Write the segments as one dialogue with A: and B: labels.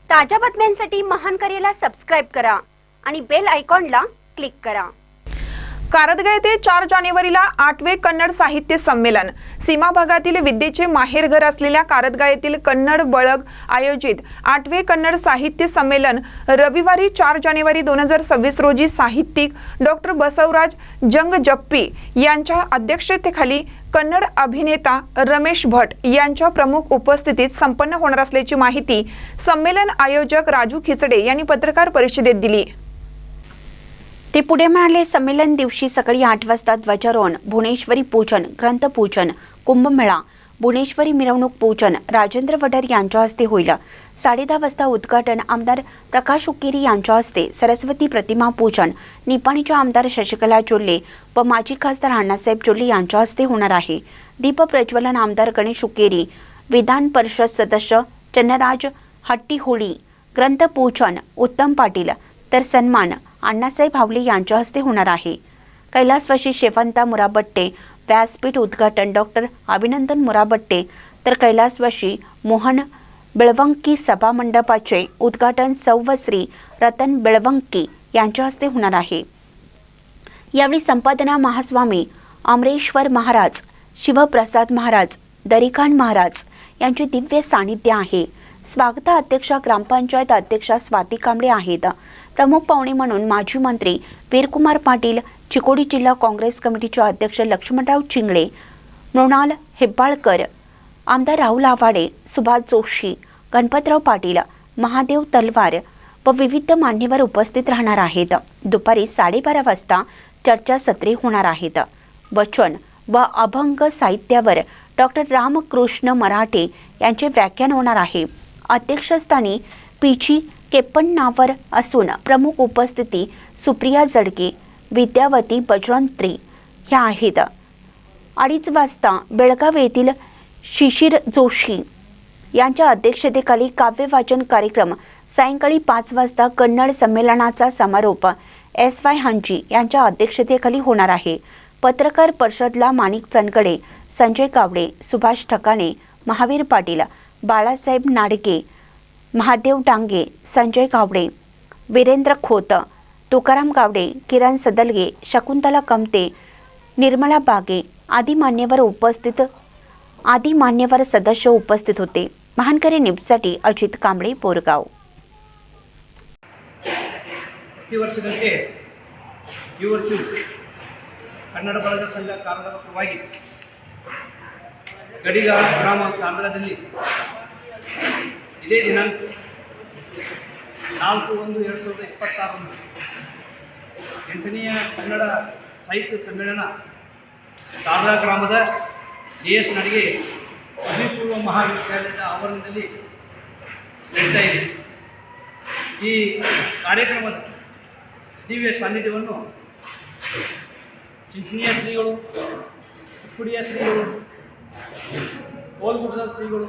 A: ताज्या बातम्यांसाठी महान करेला सबस्क्राइब करा आणि बेल आयकॉनला क्लिक करा।
B: कारदगा येथे 4 जानेवारीला 8वे कन्नड साहित्य संमेलन सीमा भागातील विद्येचे माहेरघर असलेल्या कारदगा येथील कन्नड बळग आयोजित 8वे कन्नड साहित्य संमेलन रविवारी 4 जानेवारी 2026 रोजी साहित्यिक डॉक्टर बसवराज जंगजप्पी यांच्या अध्यक्षतेखाली कन्नड अभिनेता रमेश भट यांच्या प्रमुख उपस्थितीत संपन्न होणार असल्याची माहिती संमेलन आयोजक राजू खिचडे यांनी पत्रकार परिषदेत दिली।
A: ते पुढे म्हणाले, संमेलन दिवशी सकाळी 8 वाजता ध्वजारोहण, भुवनेश्वरी पूजन, ग्रंथपूजन, कुंभमेळा, भुवनेश्वरी मिरवणूक पूजन राजेंद्र वडर यांच्या हस्ते होईल। 10:30 वाजता उद्घाटन आमदार प्रकाश उकेरी यांच्या हस्ते, सरस्वती प्रतिमा पूजन निपाणीच्या आमदार शशिकला जोल्ले व माजी खासदार अण्णासाहेब जोल्ले यांच्या हस्ते होणार आहे। दीप प्रज्वलन आमदार गणेश उकेरी, विधान परिषद सदस्य चन्नराज हट्टीहोळी, ग्रंथपूजन उत्तम पाटील तर सन्मान अण्णासाहेब हावले यांच्या हस्ते होणार आहे। कैलासवासी शेवंता मुराबट्टे व्यासपीठ उद्घाटन डॉक्टर अभिनंदन मुराबट्टे तर कैलासवासी मोहन बेळवंकी सभा मंडपाचे उद्घाटन सौवश्री रतन बेळवंकी यांच्या हस्ते होणार आहे। यावेळी संपादना महास्वामी अमरेश्वर महाराज, शिवप्रसाद महाराज, दरिखान महाराज यांचे दिव्य सानिध्य आहे। स्वागत अध्यक्षा ग्रामपंचायत अध्यक्षा स्वाती कांबळे आहेत। प्रमुख पाहुणे म्हणून माजी मंत्री वीरकुमार पाटील, चिकोडी जिल्हा काँग्रेस कमिटीचे अध्यक्ष लक्ष्मणराव चिंगळे, मृणाल हेब्बाळकर, आमदार राहुल आवाडे, सुभाष जोशी, गणपतराव पाटील, महादेव तलवार व विविध मान्यवर उपस्थित राहणार आहेत। दुपारी 12:30 वाजता चर्चासत्रे होणार आहेत। वचन व अभंग साहित्यावर डॉक्टर रामकृष्ण मराठे यांचे व्याख्यान होणार आहे। अध्यक्षस्थानी पीजी केप्पण्णावर असून प्रमुख उपस्थिती सुप्रिया जडके, विद्यावती बजवंत्री ह्या आहेत। 2:30 वाजता बेळगाव येथील शिशिर जोशी यांच्या अध्यक्षतेखाली काव्यवाचन कार्यक्रम, सायंकाळी 5 वाजता कन्नड संमेलनाचा समारोप SY हंजी यांच्या अध्यक्षतेखाली होणार आहे। पत्रकार परिषदला माणिक चनकडे, संजय गावडे, सुभाष ठकाणे, महावीर पाटील, बाळासाहेब नाडगे, महादेव डांगे, संजय गावडे, वीरेंद्र खोत, तुकाराम गावडे, किरण सदलगे, शकुंतला कमते, निर्मला बागे आदी मान्यवर सदस्य उपस्थित होते। महानकरी न्यूजसाठी अजित कांबळे, बोरगाव।
C: ಪ್ರತಿವರ್ಷದಂತೆ ಈ ವರ್ಷ ಕನ್ನಡ ಬಳಗ ಸಂಘ ಕಾರದಗ ಪರವಾಗಿ ಗಡಿಗ ಗ್ರಾಮ ಕಾರದಗದಲ್ಲಿ ಇದೇ ದಿನಾಂಕ 4/1/2026 8ನೇ ಕನ್ನಡ ಸಾಹಿತ್ಯ ಸಮ್ಮೇಳನ ಕಾರದಗ ಗ್ರಾಮದ JS ನಡಿಗೆ ಪದವಿಪೂರ್ವ ಮಹಾವಿದ್ಯಾಲಯದ ಆವರಣದಲ್ಲಿ ನಡೀತಾ ಇದೆ। ಈ ಕಾರ್ಯಕ್ರಮದ ದಿವ್ಯ ಸಾನ್ನಿಧ್ಯವನ್ನು ಚಿಂಚಣಿಯ ಶ್ರೀಗಳು, ಚಿಕ್ಕುಡಿಯ ಶ್ರೀಗಳು, ಕೋಲ್ಗುಡ್ಡದ ಶ್ರೀಗಳು,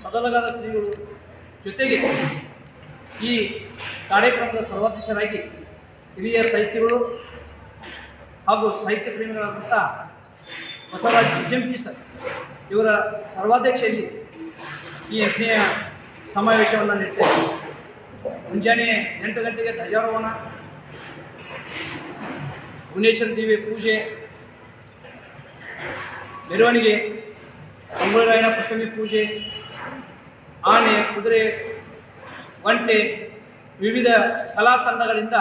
C: ಸದಲಗದ ಶ್ರೀಗಳು ಜೊತೆಗೆ ಈ ಕಾರ್ಯಕ್ರಮದ ಸರ್ವಾಧ್ಯಕ್ಷರಾಗಿ ಹಿರಿಯ ಸಾಹಿತಿಗಳು ಹಾಗೂ ಸಾಹಿತ್ಯ ಪ್ರೇಮಿಗಳಾದಂಥ ಬಸವರಾಜ್ ಜಂಗಜಪ್ಪಿ ಸರ್ ಇವರ ಸರ್ವಾಧ್ಯಕ್ಷೆಯಲ್ಲಿ ಈ 8ನೇ ಸಮಾವೇಶವನ್ನು ನಡೆಯುತ್ತೆ। ಮುಂಜಾನೆ 8 ಗಂಟೆಗೆ ಧ್ವಜಾರೋಹಣ, ಭುವನೇಶ್ವರ ದೇವಿ ಪೂಜೆ, ಮೆರವಣಿಗೆ, ಸಂಗೊಳ್ಳಿರಾಯಣ್ಣ ಪ್ರತಿಮೆ ಪೂಜೆ, ಆನೆ, ಕುದುರೆ, ಒಂಟೆ, ವಿವಿಧ ಕಲಾ ತಂಡಗಳಿಂದ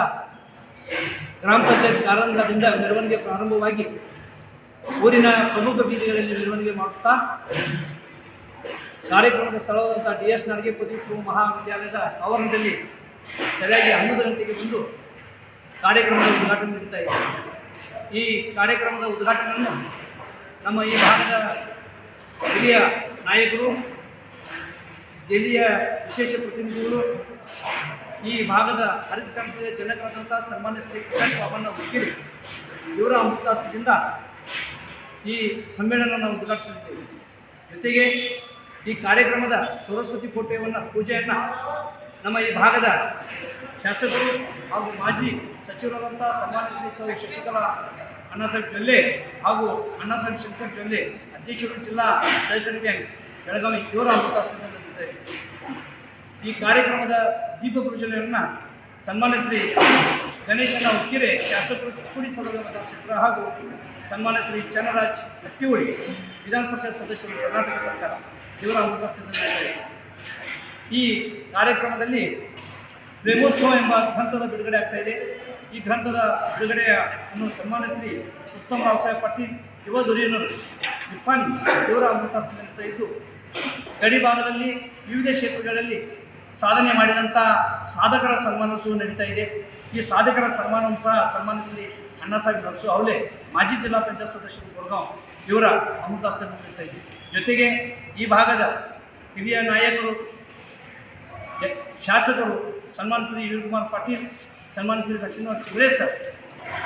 C: ಗ್ರಾಮ ಪಂಚಾಯತ್ ಕಾರ್ಯಾಲಯದಿಂದ ಮೆರವಣಿಗೆ ಪ್ರಾರಂಭವಾಗಿ ಊರಿನ ಪ್ರಮುಖ ಬೀದಿಗಳಲ್ಲಿ ಮೆರವಣಿಗೆ ಮಾಡುತ್ತಾ ಕಾರ್ಯಕ್ರಮದ ಸ್ಥಳವಾದಂಥ DS ನಡಿಗೆ ಪದವಿಪೂರ್ವ ಮಹಾವಿದ್ಯಾಲಯದ ಆವರಣದಲ್ಲಿ ಸರಿಯಾಗಿ 11 ಗಂಟೆಗೆ ಬಂದು ಕಾರ್ಯಕ್ರಮದ ಉದ್ಘಾಟನೆ ನಡೀತಾ ಇದೆ। ಈ ಕಾರ್ಯಕ್ರಮದ ಉದ್ಘಾಟನೆಯನ್ನು ನಮ್ಮ ಈ ಭಾಗದ ಹಿರಿಯ ನಾಯಕರು, ಜಿಲ್ಲೆಯ ವಿಶೇಷ ಪ್ರತಿನಿಧಿಗಳು, ಈ ಭಾಗದ ಹರಿತ ಕ್ರಾಂತಿಯ ಜನಕರಾದಂಥ ಸನ್ಮಾನ್ಯ ಶ್ರೀ ಪ್ರಕಾಶ್ ಬಾಬಣ್ಣ ಉಕ್ಕೇರಿ ಇವರ ಅಮೃತಾಸ್ತ್ರದಿಂದ ಈ ಸಮ್ಮೇಳನವನ್ನು ಉದ್ಘಾಟಿಸುತ್ತೇವೆ। ಜೊತೆಗೆ ಈ ಕಾರ್ಯಕ್ರಮದ ಸರಸ್ವತಿ ಪೂಜೆಯನ್ನು ನಮ್ಮ ಈ ಭಾಗದ ಶಾಸಕರು ಹಾಗೂ ಮಾಜಿ ಸಚಿವರಾದಂಥ ಸನ್ಮಾನ್ಯ ಶ್ರೀ ಶಶಿಕಲಾ ಅಣ್ಣಾಸಾಹೇಬ್ ಜೊಲ್ಲೆ ಹಾಗೂ ಅಣ್ಣಾಸಾಹೇಬ್ ಶಂಕರ್ ಜೊಲ್ಲೆ ಅಧ್ಯಕ್ಷರು ಜಿಲ್ಲಾ ಸಹಕಾರಿ ಬ್ಯಾಂಕ್ ಬೆಳಗಾವಿ ಇವರ ಅಮೃತಾಸ್ತ್ರದಿಂದ ಈ ಕಾರ್ಯಕ್ರಮದ ದೀಪ ಪ್ರಜ್ವಲನೆಯನ್ನು ಸನ್ಮಾನ್ಯ ಶ್ರೀ ಗಣೇಶನ ಹುಕ್ಕಿರೆ ಶಾಸಕರು ಚಿಕ್ಕೋಡಿ ಸಭೆಗಳ ಶಾಸಕರು ಹಾಗೂ ಸನ್ಮಾನ್ಯ ಶ್ರೀ ಚನ್ನರಾಜ್ ಹಟ್ಟಿಹೊಳಿ ವಿಧಾನ ಪರಿಷತ್ ಸದಸ್ಯರು ಕರ್ನಾಟಕ ಸರ್ಕಾರ ಇವರ ಉಪಸ್ಥಿತಿಯಲ್ಲಿ ಈ ಕಾರ್ಯಕ್ರಮದಲ್ಲಿ ಪ್ರೇಮೋತ್ಸವ ಎಂಬ ಗ್ರಂಥದ ಬಿಡುಗಡೆ ಆಗ್ತಾ ಇದೆ. ಈ ಗ್ರಂಥದ ಬಿಡುಗಡೆಯನ್ನು ಸನ್ಮಾನ್ಯ ಶ್ರೀ ಉತ್ತಮ್ ರಾವ್ ಸಾಹೇಬ್ ಪಾಟೀಲ್ ಯುವ ಧುರೀಣರು ನಿಪ್ಪಾಣಿ ಇವರ ಅಮೃತಾಸ್ತಿ ಇದ್ದು ಗಡಿ ಭಾಗದಲ್ಲಿ ವಿವಿಧ ಕ್ಷೇತ್ರಗಳಲ್ಲಿ ಸಾಧನೆ ಮಾಡಿದಂಥ ಸಾಧಕರ ಸನ್ಮಾನೋತ್ಸವ ನಡೀತಾ ಇದೆ. ಈ ಸಾಧಕರ ಸನ್ಮಾನವನ್ನು ಸಹ ಸನ್ಮಾನ್ಯ ಶ್ರೀ ಅಣ್ಣಾಸಾಹೇಬ್ ನರಸು ಅವಲೇ ಮಾಜಿ ಜಿಲ್ಲಾ ಪಂಚಾಯತ್ ಸದಸ್ಯರು ಕೊರಗಾಂವ್ ಇವರ ಅಮೃತಾಸ್ತಿ ನಡೀತಾ ಇದೆ. ಜೊತೆಗೆ ಈ ಭಾಗದ ಹಿರಿಯ ನಾಯಕರು ಶಾಸಕರು ಸನ್ಮಾನ್ಯ ಶ್ರೀ ವೀರಕುಮಾರ್ ಪಾಟೀಲ್, ಸನ್ಮಾನ್ಯ ಶ್ರೀ ಲಕ್ಷ್ಮೀನಾಥ್ ಚಿಗಳೆ ಸರ್,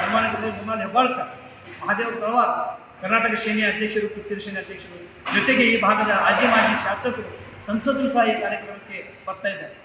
C: ಸನ್ಮಾನ್ಯ ಶ್ರೀ ಗುಮಾಲ್ ಹೆಬ್ಬಾಳ್ಕರ್, ಮಹಾದೇವ್ ತಳವಾರ್, ಕರ್ನಾಟಕ ಸೇನೆಯ ಅಧ್ಯಕ್ಷರು, ಕಿತ್ತೂರು ಸೇನೆ ಅಧ್ಯಕ್ಷರು, ಜೊತೆಗೆ ಈ ಭಾಗದ ಮಾಜಿ ಶಾಸಕರು, ಸಂಸದರು ಸಹ ಈ ಕಾರ್ಯಕ್ರಮಕ್ಕೆ ಬರ್ತಾ ಇದ್ದಾರೆ.